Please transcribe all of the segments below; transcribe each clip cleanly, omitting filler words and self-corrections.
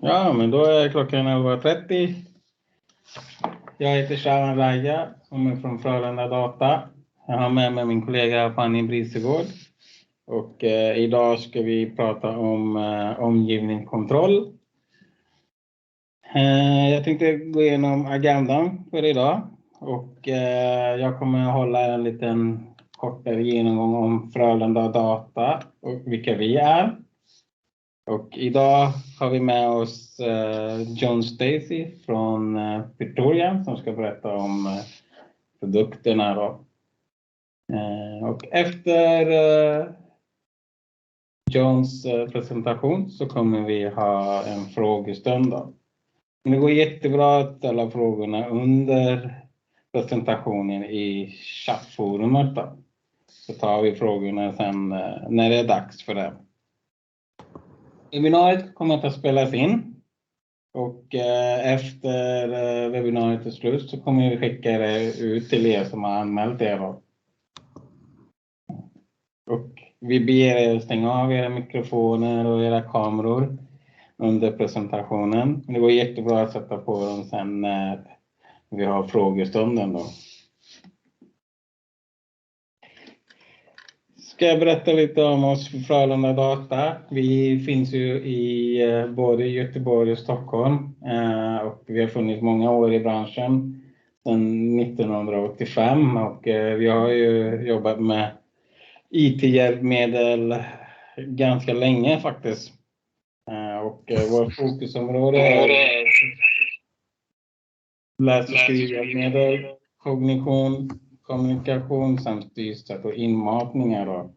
Ja, men då är klockan 11:30. Jag heter Shawan Raja, som är från Frölunda Data. Jag har med mig min kollega Fanny Brisegård. Och idag ska vi prata om omgivningskontroll. Jag tänkte gå igenom agendan för idag. Och jag kommer att hålla en liten kortare genomgång om Frölunda Data och vilka vi är. Och idag har vi med oss John Stacey från Pretorian som ska berätta om produkterna då. Och efter Johns presentation så kommer vi ha en frågestund då. Men det går jättebra att ställa frågorna under presentationen i chattforumet då. Så tar vi frågorna sen när det är dags för det. Webbinariet kommer att spelas in. Och efter webbinariet är slut så kommer vi skicka det ut till er som har anmält er då. Och vi ber er att stänga av era mikrofoner och era kameror under presentationen. Det går jättebra att sätta på dem sen när vi har frågestunden då. Ska jag berätta lite om oss för Frölunda Data. Vi finns ju i både Göteborg och Stockholm. Och vi har funnits många år i branschen sedan 1985. Och vi har ju jobbat med IT-hjälpmedel ganska länge faktiskt. Och vårt fokusområde är läs- och skrivhjälpmedel, kognition, kommunikation samt styrsätt och inmatningar då.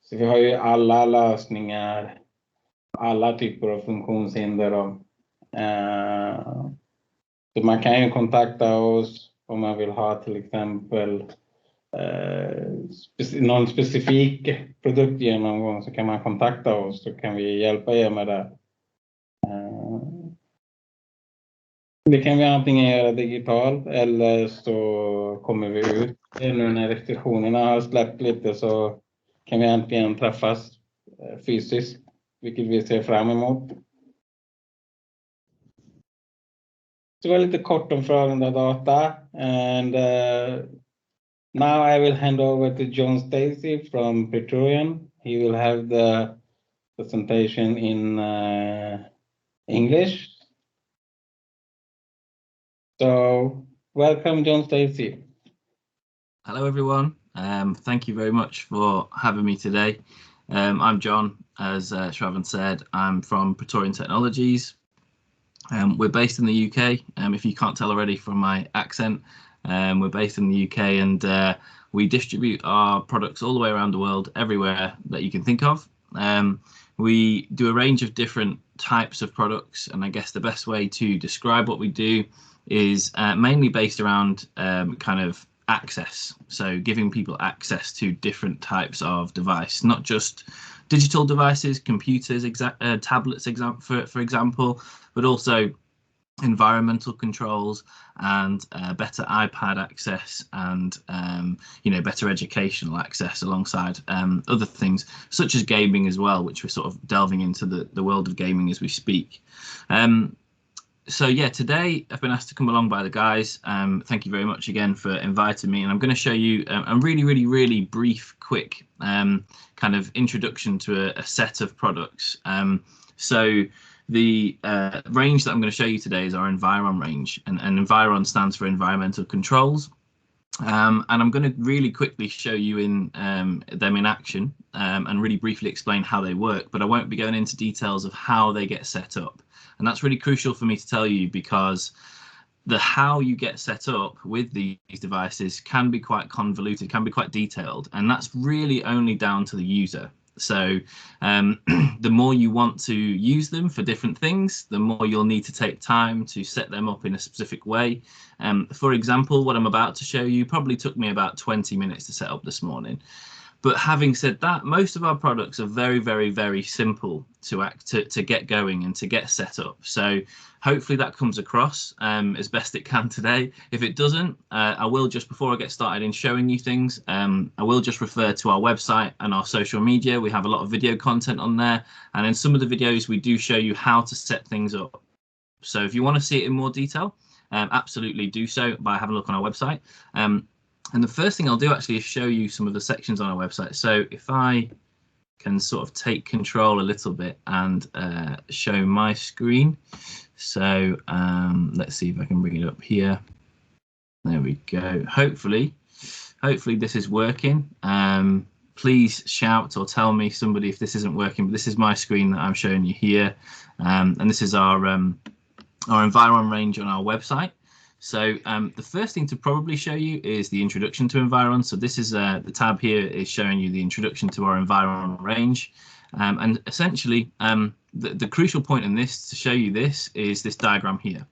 Så vi har ju alla lösningar, alla typer av funktionshinder då. Så man kan ju kontakta oss om man vill ha till exempel någon specifik produktgenomgång, så kan man kontakta oss så kan vi hjälpa er med det. Det kan vi antingen göra digitalt eller så kommer vi ut. Nu när restriktionerna har släppt lite så kan vi äntligen träffas fysiskt, vilket vi ser fram emot. Så det var lite kort om Frölunda Data. And now I will hand over to John Stacey from Pretorian. He will have the presentation in English. So, welcome, John Stacey. Hello, everyone. Thank you very much for having me today. I'm John, as Shravan said. I'm from Pretorian Technologies. We're based in the UK. If you can't tell already from my accent, we're based in the UK, and we distribute our products all the way around the world, everywhere that you can think of. We do a range of different types of products, and I guess the best way to describe what we do is mainly based around kind of access. So giving people access to different types of device, not just digital devices, computers, tablets, for example, but also environmental controls and better iPad access and better educational access alongside other things such as gaming as well, which we're sort of delving into the world of gaming as we speak. So yeah, today I've been asked to come along by the guys. Thank you very much again for inviting me, and I'm going to show you a really brief, quick kind of introduction to a set of products. So the range that I'm going to show you today is our Environ range, and Environ stands for environmental controls. And I'm going to really quickly show you them in action and really briefly explain how they work, but I won't be going into details of how they get set up. And that's really crucial for me to tell you, because the how you get set up with these devices can be quite convoluted, can be quite detailed, and that's really only down to the user. So the more you want to use them for different things, the more you'll need to take time to set them up in a specific way. For example, what I'm about to show you probably took me about 20 minutes to set up this morning. But having said that, most of our products are very, very, very simple to get going and to get set up. So hopefully that comes across as best it can today. If it doesn't, I will just, before I get started in showing you things, I will just refer to our website and our social media. We have a lot of video content on there. And in some of the videos, we do show you how to set things up. So if you want to see it in more detail, absolutely do so by having a look on our website. And the first thing I'll do actually is show you some of the sections on our website. So if I can sort of take control a little bit and show my screen. So let's see if I can bring it up here. There we go. Hopefully this is working. Please shout or tell me, somebody, if this isn't working. But this is my screen that I'm showing you here. And this is our Environ range on our website. So the first thing to probably show you is the introduction to Environ. So this is the tab here is showing you the introduction to our Environ range. And essentially, the crucial point in this to show you this is this diagram here.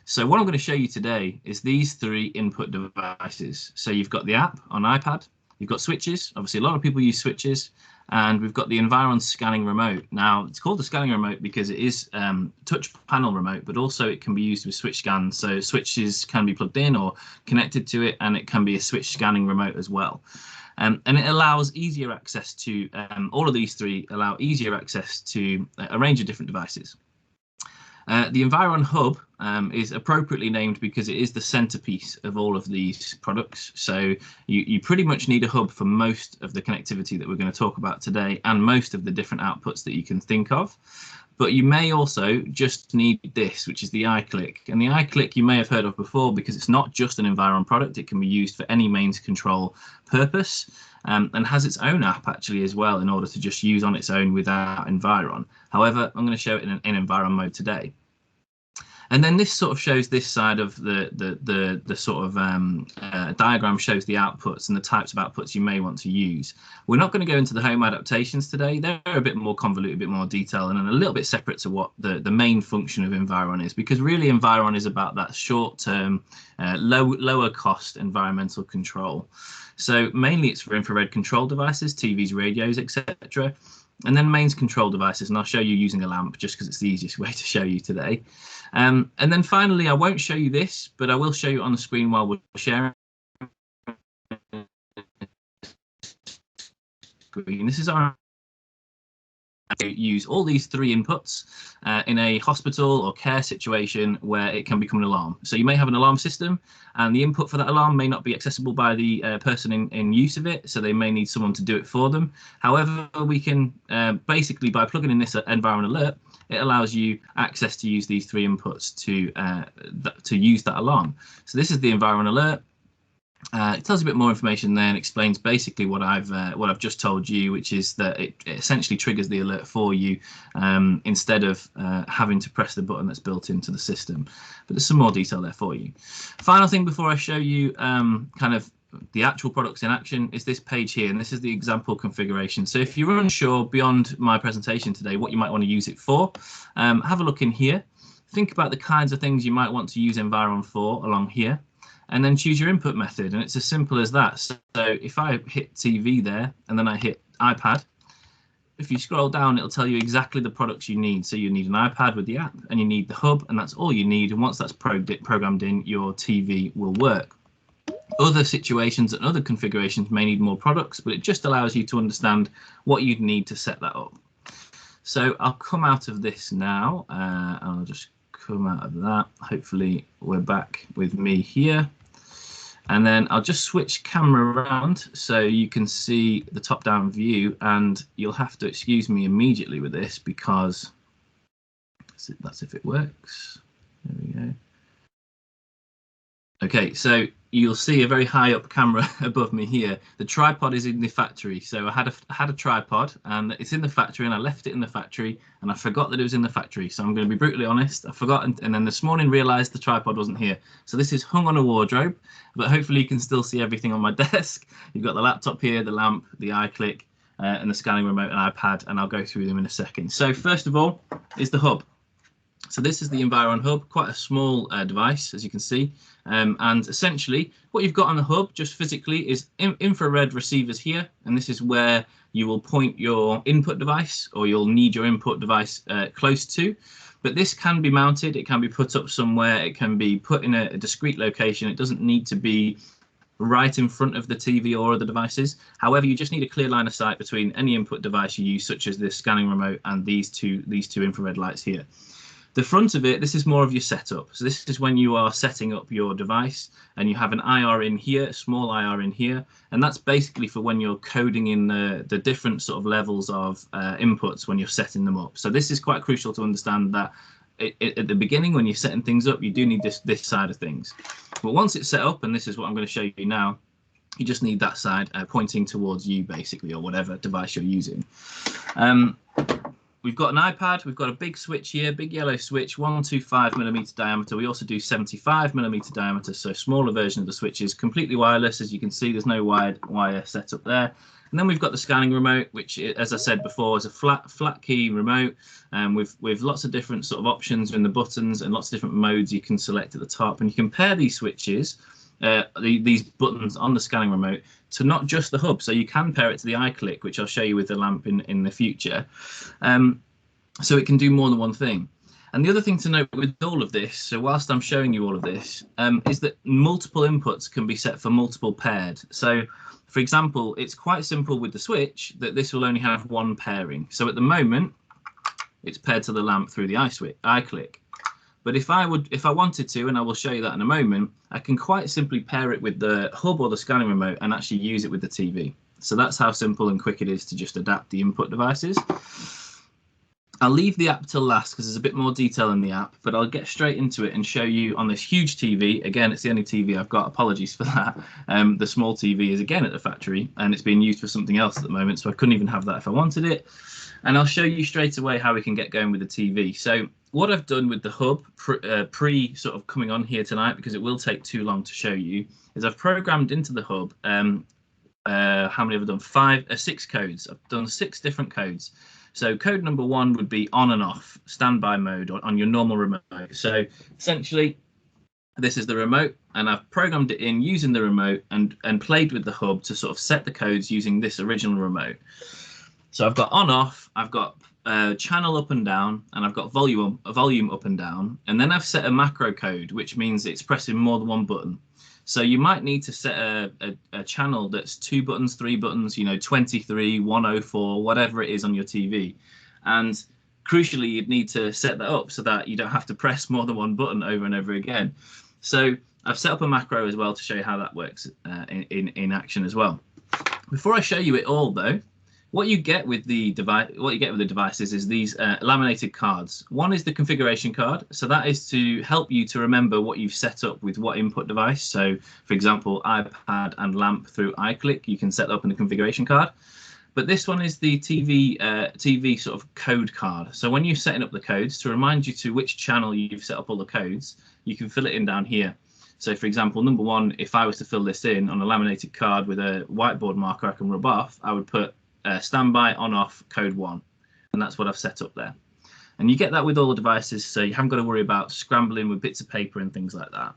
So what I'm going to show you today is these three input devices. So you've got the app on iPad, you've got switches. Obviously, a lot of people use switches. And we've got the Environ scanning remote. Now, it's called the scanning remote because it is touch panel remote, but also it can be used with switch scans. So switches can be plugged in or connected to it, and it can be a switch scanning remote as well. And it allows easier access to, all of these three allow easier access to a range of different devices. The Environ Hub is appropriately named because it is the centerpiece of all of these products. So you pretty much need a hub for most of the connectivity that we're going to talk about today and most of the different outputs that you can think of. But you may also just need this, which is the iClick. And the iClick you may have heard of before because it's not just an Environ product. It can be used for any mains control purpose and has its own app actually as well in order to just use on its own without Environ. However, I'm going to show it in Environ mode today. And then this sort of shows this side of the sort of diagram shows the outputs and the types of outputs you may want to use. We're not going to go into the home adaptations today. They're a bit more convoluted, a bit more detailed, and a little bit separate to what the main function of Environ is, because really Environ is about that short-term, lower cost environmental control. So mainly it's for infrared control devices, TVs, radios, etc. And then mains control devices, and I'll show you using a lamp just because it's the easiest way to show you today. And then finally, I won't show you this, but I will show you on the screen while we're sharing. This is our use all these three inputs in a hospital or care situation where it can become an alarm. So you may have an alarm system and the input for that alarm may not be accessible by the person in use of it, so they may need someone to do it for them. However, we can basically, by plugging in this Environ alert, it allows you access to use these three inputs to use that alarm. So this is the Environ alert. It tells you a bit more information there and explains basically what I've just told you, which is that it essentially triggers the alert for you instead of having to press the button that's built into the system. But there's some more detail there for you. Final thing before I show you kind of the actual products in action is this page here, and this is the example configuration. So if you're unsure beyond my presentation today what you might want to use it for, have a look in here. Think about the kinds of things you might want to use Environ for along here. And then choose your input method, and it's as simple as that. So if I hit TV there and then I hit iPad, if you scroll down, it'll tell you exactly the products you need. So you need an iPad with the app and you need the hub, and that's all you need. And once that's programmed in, your TV will work. Other situations and other configurations may need more products, but it just allows you to understand what you'd need to set that up. So I'll come out of this now. I'll just come out of that. Hopefully we're back with me here. And then I'll just switch camera around so you can see the top-down view, and you'll have to excuse me immediately with this because that's if it works. There we go. Okay, so you'll see a very high up camera above me here. The tripod is in the factory. So I had a tripod and it's in the factory, and I left it in the factory and I forgot that it was in the factory. So I'm going to be brutally honest. I forgot, and then this morning realized the tripod wasn't here. So this is hung on a wardrobe, but hopefully you can still see everything on my desk. You've got the laptop here, the lamp, the iClick, and the scanning remote and iPad, and I'll go through them in a second. So first of all is the hub. So this is the Environ Hub, quite a small device, as you can see. And essentially, what you've got on the hub, just physically, is infrared receivers here. And this is where you will point your input device, or you'll need your input device close to. But this can be mounted, it can be put up somewhere, it can be put in a discrete location. It doesn't need to be right in front of the TV or other devices. However, you just need a clear line of sight between any input device you use, such as this scanning remote and these two infrared lights here. The front of it, this is more of your setup. So this is when you are setting up your device and you have an IR in here, a small IR in here, and that's basically for when you're coding in the different sort of levels of inputs when you're setting them up. So this is quite crucial to understand that at the beginning, when you're setting things up, you do need this side of things. But once it's set up, and this is what I'm going to show you now, you just need that side pointing towards you, basically, or whatever device you're using. We've got an iPad, we've got a big switch here, big yellow switch, 125mm diameter. We also do 75mm diameter, so smaller version of the switch is completely wireless. As you can see, there's no wired wire setup there. And then we've got the scanning remote, which, as I said before, is a flat key remote with lots of different sort of options in the buttons and lots of different modes you can select at the top. And you can pair these switches, these buttons on the scanning remote, to not just the hub. So you can pair it to the iClick, which I'll show you with the lamp in the future. So it can do more than one thing. And the other thing to note with all of this, so whilst I'm showing you all of this, is that multiple inputs can be set for multiple paired. So, for example, it's quite simple with the switch that this will only have one pairing. So at the moment, it's paired to the lamp through the iClick. But if I wanted to, and I will show you that in a moment, I can quite simply pair it with the hub or the scanning remote and actually use it with the TV. So that's how simple and quick it is to just adapt the input devices. I'll leave the app till last because there's a bit more detail in the app, but I'll get straight into it and show you on this huge TV. Again, it's the only TV I've got, apologies for that. The small TV is again at the factory and it's being used for something else at the moment, so I couldn't even have that if I wanted it. And I'll show you straight away how we can get going with the TV. So what I've done with the hub, pre sort of coming on here tonight, because it will take too long to show you, is I've programmed into the hub, how many have I done? 6 codes. I've done 6 different codes. So code number 1 would be on and off, standby mode on your normal remote. So essentially, this is the remote, and I've programmed it in using the remote and played with the hub to sort of set the codes using this original remote. So I've got on off, I've got channel up and down, and I've got volume up and down, and then I've set a macro code, which means it's pressing more than one button. So you might need to set a channel that's 2 buttons, 3 buttons, 23, 104, whatever it is on your TV. And crucially, you'd need to set that up so that you don't have to press more than one button over and over again. So I've set up a macro as well to show you how that works in action as well. Before I show you it all, though, what you get with the devices is these laminated cards. One is the configuration card, so that is to help you to remember what you've set up with what input device. So, for example, iPad and lamp through iClick, you can set up in the configuration card. But this one is the TV sort of code card. So when you're setting up the codes, to remind you to which channel you've set up all the codes, you can fill it in down here. So, for example, number 1, if I was to fill this in on a laminated card with a whiteboard marker I can rub off, I would put standby on off code 1, and that's what I've set up there. And you get that with all the devices, so you haven't got to worry about scrambling with bits of paper and things like that.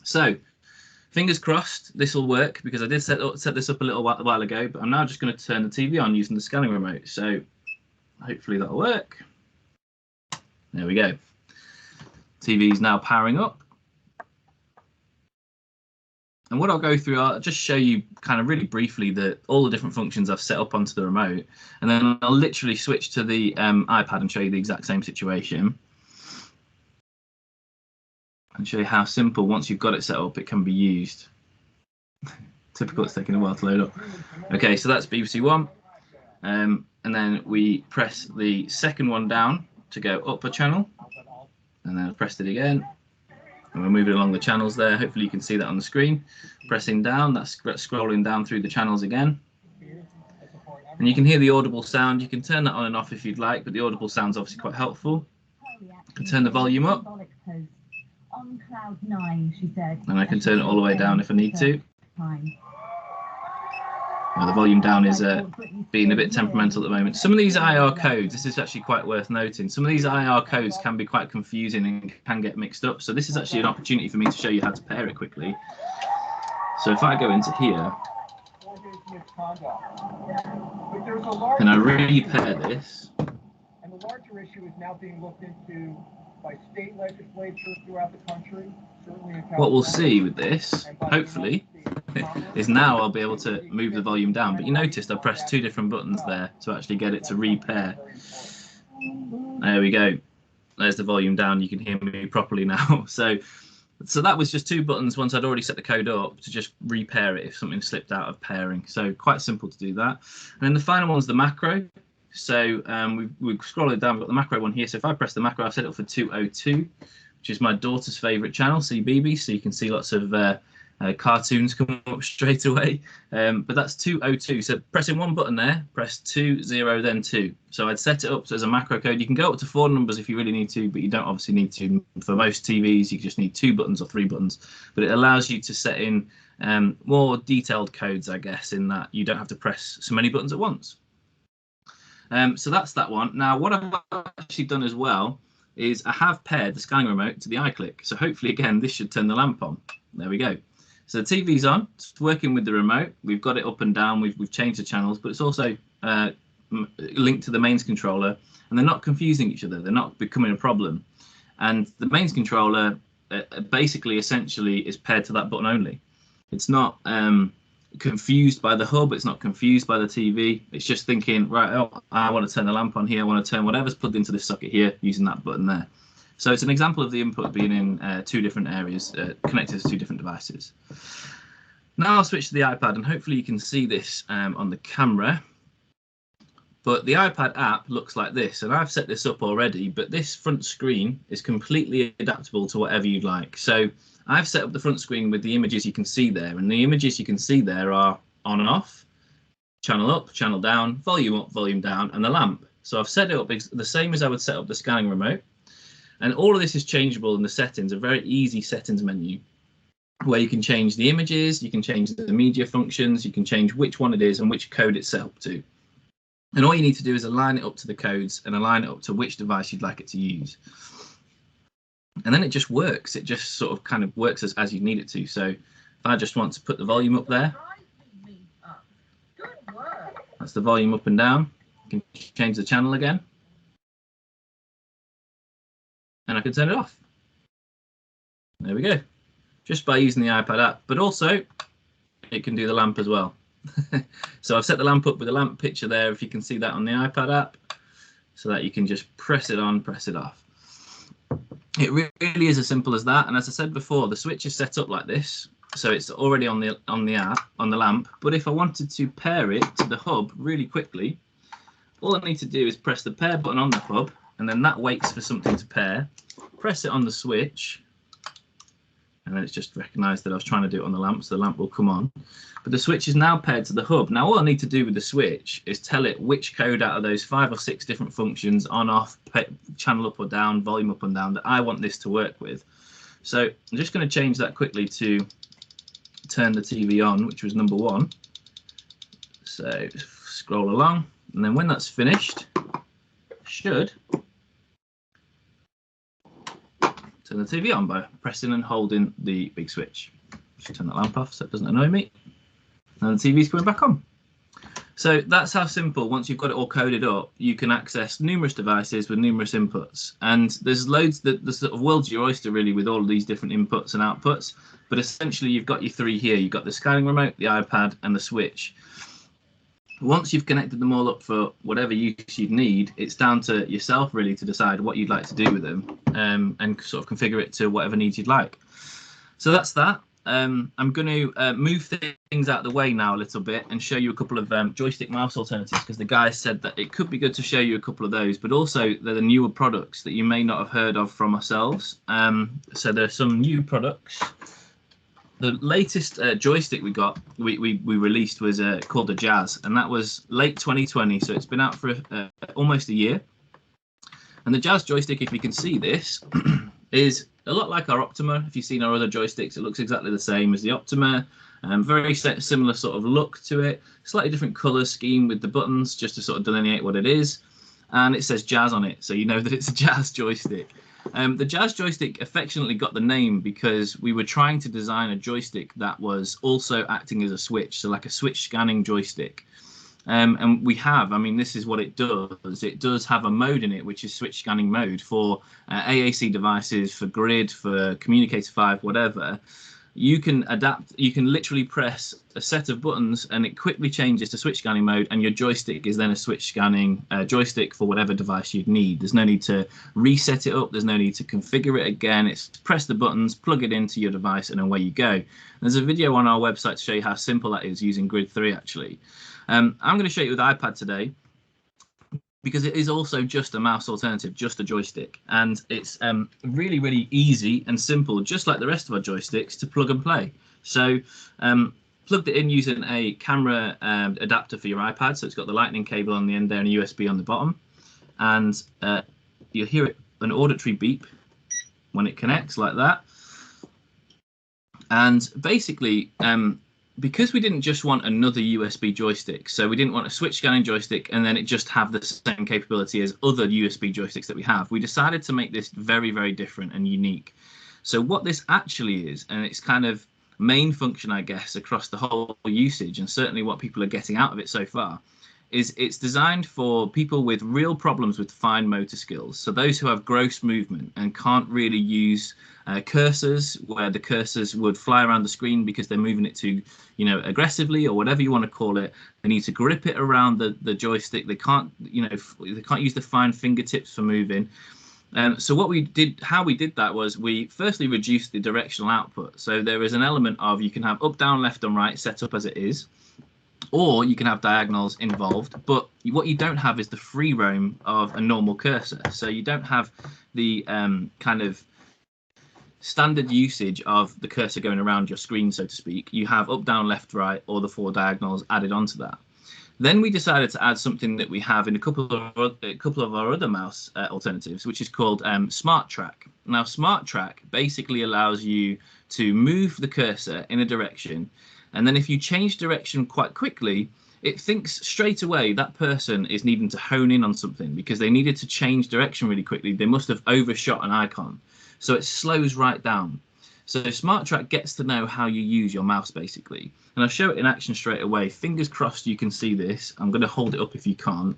So fingers crossed this will work, because I did set this up a little while ago, but I'm now just going to turn the TV on using the scanning remote. So hopefully that'll work. There we go. TV is now powering up. And what I'll go through, I'll just show you kind of really briefly all the different functions I've set up onto the remote, and then I'll literally switch to the iPad and show you the exact same situation. And show you how simple, once you've got it set up, it can be used. Typical, it's taking a while to load up. Okay, so that's BBC One. And then we press the second one down to go up a channel. And then I pressed it again. And we're moving along the channels there. Hopefully you can see that on the screen. Pressing down, that's scrolling down through the channels again. And you can hear the audible sound. You can turn that on and off if you'd like, but the audible sound's obviously quite helpful. I can turn the volume up. On cloud 9, she said. And I can turn it all the way down if I need to. The volume down is being a bit temperamental at the moment. Some of these IR codes, this is actually quite worth noting, some of these IR codes can be quite confusing and can get mixed up. So this is actually an opportunity for me to show you how to pair it quickly. So if I go into here, and I repair this, and the larger issue is now being looked into by state legislatures throughout the country. What we'll see with this, hopefully, is now I'll be able to move the volume down. But you noticed I pressed two different buttons there to actually get it to repair. There we go. There's the volume down. You can hear me properly now. So that was just two buttons once I'd already set the code up to just repair it if something slipped out of pairing. So quite simple to do that. And then the final one is the macro. So we've scrolled it down. We've got the macro one here. So if I press the macro, I've set it up for 202. Which is my daughter's favourite channel, CBeebies, so you can see lots of cartoons come up straight away. But that's 202, so pressing one button there, press 2, 0, then 2. So I'd set it up as a macro code. You can go up to 4 numbers if you really need to, but you don't obviously need to. For most TVs, you just need 2 buttons or 3 buttons. But it allows you to set in more detailed codes, I guess, in that you don't have to press so many buttons at once. So that's that one. Now, what I've actually done as well is I have paired the scanning remote to the iClick. So hopefully, again, this should turn the lamp on. There we go. So the TV's on. It's working with the remote. We've got it up and down. We've changed the channels, but it's also linked to the mains controller, and they're not confusing each other. They're not becoming a problem. And the mains controller basically, essentially, is paired to that button only. It's not confused by the hub. It's not confused by the TV. It's just thinking, right, oh, I want to turn the lamp on here. I want to turn whatever's plugged into this socket here using that button there. So it's an example of the input being in 2 different areas, connected to 2 different devices. Now I'll switch to the iPad, and hopefully you can see this on the camera. But the iPad app looks like this, and I've set this up already, but this front screen is completely adaptable to whatever you'd like. So I've set up the front screen with the images you can see there, and the images you can see there are on and off, channel up, channel down, volume up, volume down, and the lamp. So I've set it up the same as I would set up the scanning remote, and all of this is changeable in the settings, a very easy settings menu, where you can change the images, you can change the media functions, you can change which one it is and which code it's set up to. And all you need to do is align it up to the codes and align it up to which device you'd like it to use. And then it just works. It just sort of kind of works as you need it to. So if I just want to put the volume up there, that's the volume up and down. You can change the channel again. And I can turn it off. There we go. Just by using the iPad app. But also, it can do the lamp as well. So I've set the lamp up with the lamp picture there, if you can see that on the iPad app, so that you can just press it on, press it off. It really is as simple as that. And as I said before, the switch is set up like this, so it's already on the app, on the lamp. But if I wanted to pair it to the hub really quickly, all I need to do is press the pair button on the hub, and then that waits for something to pair. Press it on the switch, and then it's just recognised that I was trying to do it on the lamp, so the lamp will come on. But the switch is now paired to the hub. Now all I need to do with the switch is tell it which code out of those 5 or 6 different functions, on, off, channel up or down, volume up and down, that I want this to work with. So I'm just going to change that quickly to turn the TV on, which was number 1. So scroll along, and then when that's finished, should turn the TV on by pressing and holding the big switch. Just turn that lamp off so it doesn't annoy me. And the TV's coming back on. So that's how simple, once you've got it all coded up, you can access numerous devices with numerous inputs. And there's loads, the sort of world's your oyster really with all of these different inputs and outputs. But essentially you've got your 3 here. You've got the scanning remote, the iPad and the switch. Once you've connected them all up for whatever use you'd need, it's down to yourself really to decide what you'd like to do with them, and sort of configure it to whatever needs you'd like. So that's that. I'm going to move things out of the way now a little bit and show you a couple of joystick mouse alternatives, because the guy said that it could be good to show you a couple of those, but also they're the newer products that you may not have heard of from ourselves. So there are some new products. The latest joystick we released was called the Jazz, and that was late 2020, so it's been out for almost a year. And the Jazz joystick, if you can see this, is a lot like our Optima. If you've seen our other joysticks, it looks exactly the same as the Optima. Very similar sort of look to it, slightly different color scheme with the buttons just to sort of delineate what it is. And it says Jazz on it, so you know that it's a Jazz joystick. The Jazz joystick affectionately got the name because we were trying to design a joystick that was also acting as a switch, so like a switch scanning joystick. And we have, I mean, this is what it does. It does have a mode in it, which is switch scanning mode for AAC devices, for grid, for communicator 5, whatever. You can adapt, you can literally press a set of buttons and it quickly changes to switch scanning mode, and your joystick is then a switch scanning joystick for whatever device you'd need. There's no need to reset it up. There's no need to configure it again. It's press the buttons, plug it into your device, and away you go. There's a video on our website to show you how simple that is using Grid 3 actually. I'm going to show you with iPad today, because it is also just a mouse alternative, just a joystick. And it's really, really easy and simple, just like the rest of our joysticks, to plug and play. So plugged it in using a camera adapter for your iPad. So it's got the lightning cable on the end there and a USB on the bottom. And you'll hear an auditory beep when it connects like that. And basically, because we didn't just want another USB joystick, so we didn't want a switch scanning joystick and then it just have the same capability as other USB joysticks that we have, we decided to make this very, very different and unique. So what this actually is, and its kind of main function, I guess, across the whole usage, and certainly what people are getting out of it so far, is it's designed for people with real problems with fine motor skills. So those who have gross movement and can't really use cursors, where the cursors would fly around the screen because they're moving it too, aggressively or whatever you want to call it. They need to grip it around the joystick. They can't, they can't use the fine fingertips for moving. So what we did, how we did that was we firstly reduced the directional output. So there is an element of you can have up, down, left, and right set up as it is, or you can have diagonals involved, but what you don't have is the free roam of a normal cursor. So you don't have the kind of standard usage of the cursor going around your screen, so to speak. You have up, down, left, right, or the 4 diagonals added onto that. Then we decided to add something that we have in a couple of our other mouse alternatives, which is called Smart Track. Now, Smart Track basically allows you to move the cursor in a direction, and then if you change direction quite quickly, it thinks straight away that person is needing to hone in on something because they needed to change direction really quickly. They must have overshot an icon. So it slows right down. So Smart Track gets to know how you use your mouse, basically. And I'll show it in action straight away. Fingers crossed you can see this. I'm going to hold it up if you can't.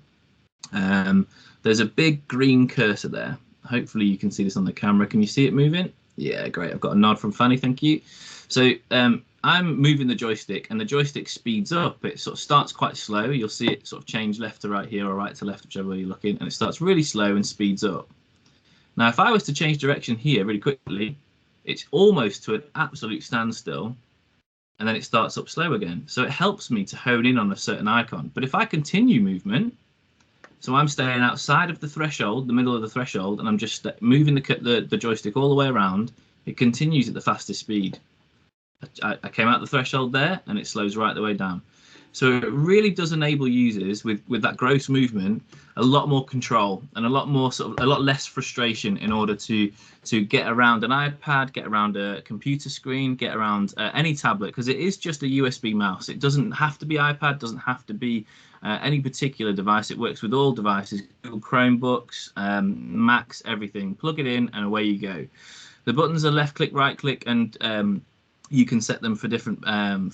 There's a big green cursor there. Hopefully you can see this on the camera. Can you see it moving? Yeah, great. I've got a nod from Fanny, thank you. So I'm moving the joystick, and the joystick speeds up. It sort of starts quite slow. You'll see it sort of change left to right here, or right to left, whichever way you're looking, and it starts really slow and speeds up. Now, if I was to change direction here really quickly, it's almost to an absolute standstill, and then it starts up slow again. So it helps me to hone in on a certain icon. But if I continue movement, so I'm staying outside of the threshold, the middle of the threshold, and I'm just moving the joystick all the way around, it continues at the fastest speed. I came out the threshold there, and it slows right the way down. So it really does enable users with that gross movement a lot more control and a lot less frustration in order to get around an iPad, get around a computer screen, get around any tablet, because it is just a USB mouse. It doesn't have to be iPad, doesn't have to be any particular device. It works with all devices, Google Chromebooks, Macs, everything. Plug it in and away you go. The buttons are left click, right click, and you can set them for different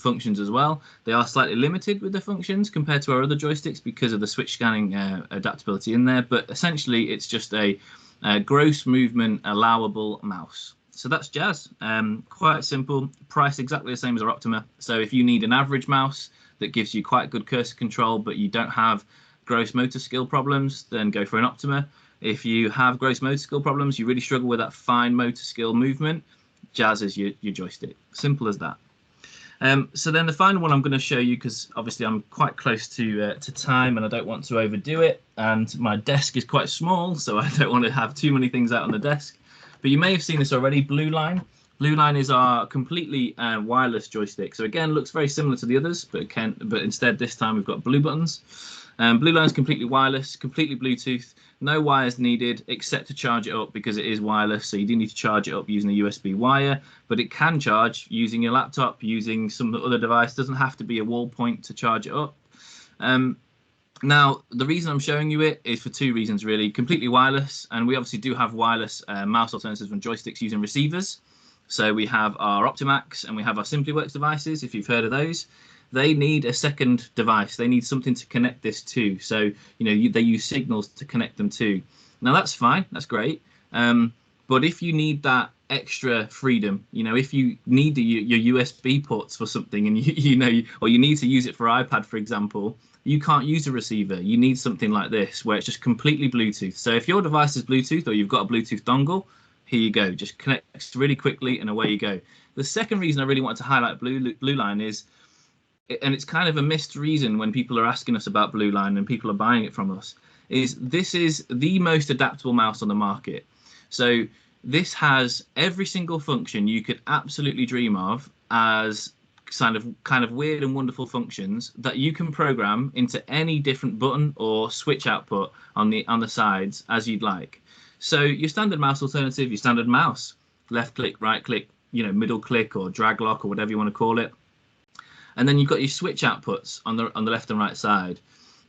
functions as well. They are slightly limited with the functions compared to our other joysticks because of the switch scanning adaptability in there, but essentially it's just a gross movement allowable mouse. So that's Jazz. Quite simple, priced exactly the same as our Optima. So if you need an average mouse that gives you quite good cursor control, but you don't have gross motor skill problems, then go for an Optima. If you have gross motor skill problems, you really struggle with that fine motor skill movement, Jazz is your joystick. Simple as that. So then the final one I'm going to show you, because obviously I'm quite close to time and I don't want to overdo it, and my desk is quite small, so I don't want to have too many things out on the desk. But you may have seen this already, Blue Line. Blue Line is our completely wireless joystick. So again, looks very similar to the others, but instead this time we've got blue buttons. Blue Line is completely wireless, completely Bluetooth. no wires needed except to charge it up, because it is wireless, so you do need to charge it up using a USB wire, but it can charge using your laptop, using some other device. It doesn't have to be a wall point to charge it up. Now, the reason I'm showing you it is for two reasons, really. Completely wireless, and we obviously do have wireless mouse alternatives from joysticks using receivers. So we have our Optimax and we have our SimplyWorks devices, if you've heard of those. They need a second device. They need something to connect this to. So, they use signals to connect them to. Now, that's fine. That's great. But if you need that extra freedom, if you need your USB ports for something, and or you need to use it for iPad, for example, you can't use a receiver. You need something like this, where it's just completely Bluetooth. So if your device is Bluetooth, or you've got a Bluetooth dongle, here you go. Just connects really quickly, and away you go. The second reason I really want to highlight Blueline is, and it's kind of a missed reason when people are asking us about Blueline and people are buying it from us, is this is the most adaptable mouse on the market. So this has every single function you could absolutely dream of as kind of weird and wonderful functions that you can program into any different button or switch output on the sides as you'd like. So your standard mouse alternative, your standard mouse, left click, right click, middle click, or drag lock, or whatever you want to call it. And then you've got your switch outputs on the left and right side.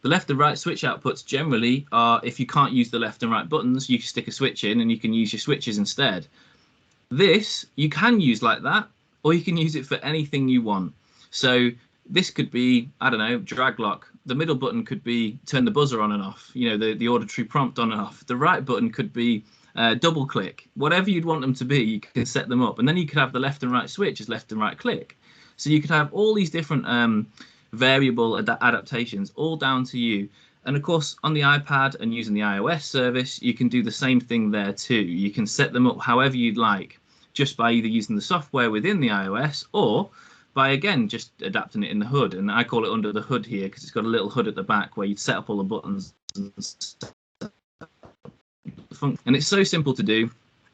The left and right switch outputs generally are, if you can't use the left and right buttons, you can stick a switch in and you can use your switches instead. This you can use like that, or you can use it for anything you want. So this could be, I don't know, drag lock. The middle button could be turn the buzzer on and off, the auditory prompt on and off. The right button could be double click. Whatever you'd want them to be, you can set them up. And then you could have the left and right switch as left and right click. So you could have all these different variable adaptations, all down to you. And of course, on the iPad and using the iOS service, you can do the same thing there too. You can set them up however you'd like, just by either using the software within the iOS, or by, again, just adapting it in the hood. And I call it under the hood here, because it's got a little hood at the back where you'd set up all the buttons. And it's so simple to do.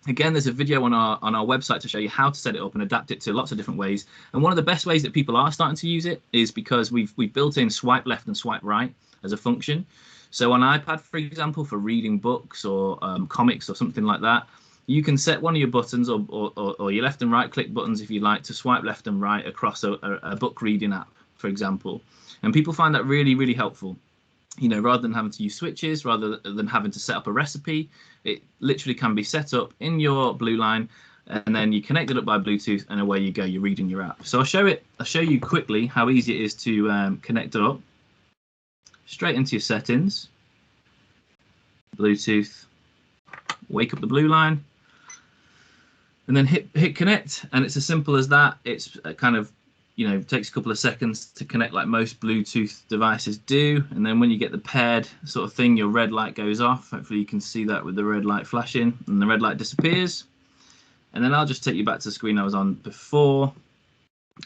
Again, there's a video on our website to show you how to set it up and adapt it to lots of different ways. And one of the best ways that people are starting to use it is because we've built in swipe left and swipe right as a function. So on iPad, for example, for reading books or comics or something like that, you can set one of your buttons or your left and right click buttons, if you like, to swipe left and right across a book reading app, for example. And people find that really, really helpful. Rather than having to use switches, rather than having to set up a recipe, it literally can be set up in your Blueline, and then you connect it up by Bluetooth, and away you go. You're reading your app. So I'll show you quickly how easy it is to connect it up. Straight into your settings, Bluetooth, wake up the Blueline, and then hit connect, and it's as simple as that. It's kind of takes a couple of seconds to connect, like most Bluetooth devices do. And then when you get the paired sort of thing, your red light goes off. Hopefully you can see that with the red light flashing, and the red light disappears. And then I'll just take you back to the screen I was on before,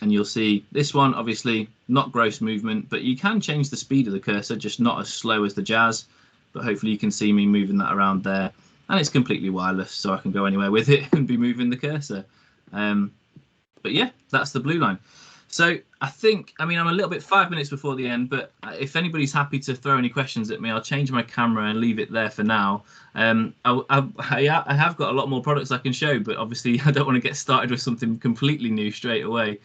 and you'll see this one, obviously not gross movement, but you can change the speed of the cursor, just not as slow as the Jazz. But hopefully you can see me moving that around there, and it's completely wireless, so I can go anywhere with it and be moving the cursor. But yeah, that's the Blueline. So I'm a little bit 5 minutes before the end, but if anybody's happy to throw any questions at me, I'll change my camera and leave it there for now. I have got a lot more products I can show, but obviously I don't want to get started with something completely new straight away.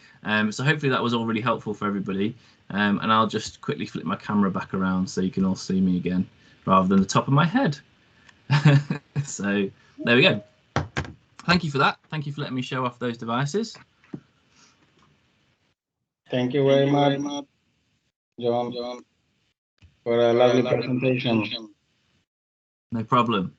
So hopefully that was all really helpful for everybody. And I'll just quickly flip my camera back around so you can all see me again, rather than the top of my head. So there we go. Thank you for that. Thank you for letting me show off those devices. Thank you very much, John, for a lovely presentation. No problem.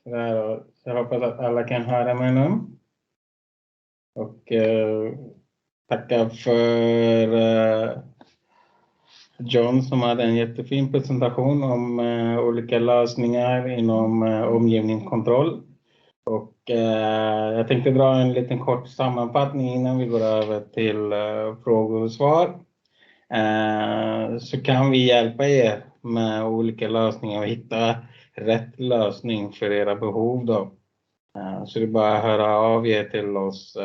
Där då. Så jag hoppas att alla kan höra mig nu. Och tacka för John som hade en jättefin presentation om olika lösningar inom omgivningskontroll. Och jag tänkte dra en liten kort sammanfattning innan vi går över till frågor och svar. Så kan vi hjälpa er med olika lösningar och hitta rätt lösning för era behov då. Så det är bara att höra av er till oss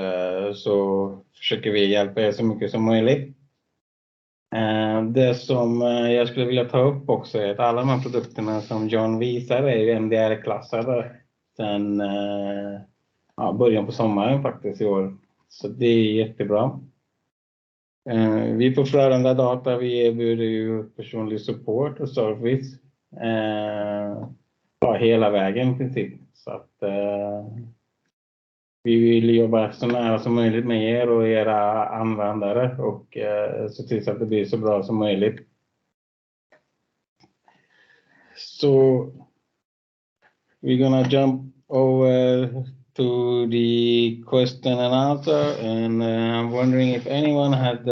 så försöker vi hjälpa er så mycket som möjligt. Det som jag skulle vilja ta upp också är att alla de här produkterna som John visar är ju MDR-klassade sedan början på sommaren faktiskt i år. Så det är jättebra. Vi på Frölunda Data, vi erbjuder ju personlig support och service hela vägen i princip. Så att vi vill jobba så nära som möjligt med er och era användare och se till så att det blir så bra som möjligt. Så we're gonna jump over to the question and answer, and I'm wondering if anyone had